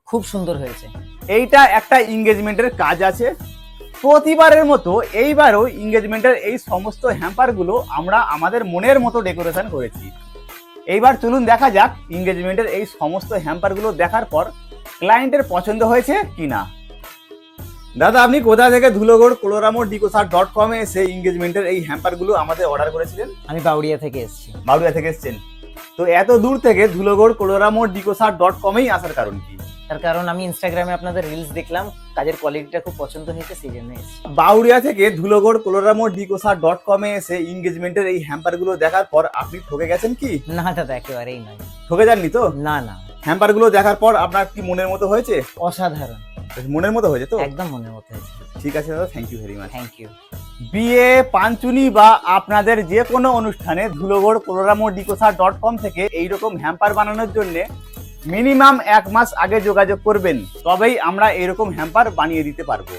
খুব সুন্দর হয়েছে। এইটা একটা এঙ্গেজমেন্টের কাজ আছে। প্রতিবারের মতো এইবারও এঙ্গেজমেন্টের এই সমস্ত হ্যাম্পারগুলো আমরা আমাদের মনের মতো ডেকোরেশন করেছি। এইবার চলুন দেখা যাক এঙ্গেজমেন্টের এই সমস্ত হ্যাম্পারগুলো দেখার পর ক্লায়েন্টের পছন্দ হয়েছে কিনা। দাদা, আপনি কোথা থেকে ধুলোগড় coloramo.com এ এসে এঙ্গেজমেন্টের এই হ্যাম্পারগুলো আমাদের অর্ডার করেছিলেন? আমি বাউড়িয়া থেকে এসেছি। বাউরিয়া থেকে এসেছেন, তো এত দূর থেকে ধুলোগড় coloramo.com এই আসার কারণ কি? তার কারণ আমি ইনস্টাগ্রামে আপনাদের রিলস দেখলাম, কাজের কোয়ালিটিটা খুব পছন্দ হয়েছে, সেই জন্য এসেছি। বাউরিয়া থেকে ধুলোগড় coloramo.com এ এসে এঙ্গেজমেন্টের এই হ্যাম্পারগুলো দেখার পর আপনি ঠকে গেছেন কি? না দাদা, একেবারেই নয়। ঠকে যাননি তো? না না, হ্যাম্পারগুলো দেখার পর আপনার কি মনের মতো হয়েছে? অসাধারণ, মনের মতো হয়েছে তো? একদম মনের মতো হয়েছে। ঠিক আছে দাদা, thank you very much. Thank you. বিয়ে, পাঞ্চুনি বা আপনাদের যে কোনো অনুষ্ঠানে ধুলোগড় coloramo.com থেকে এইরকম হ্যাম্পার বানানোর জন্য মিনিমাম 1 মাস আগে যোগাযোগ করবেন, তবেই আমরা এরকম হ্যাম্পার বানিয়ে দিতে পারবো।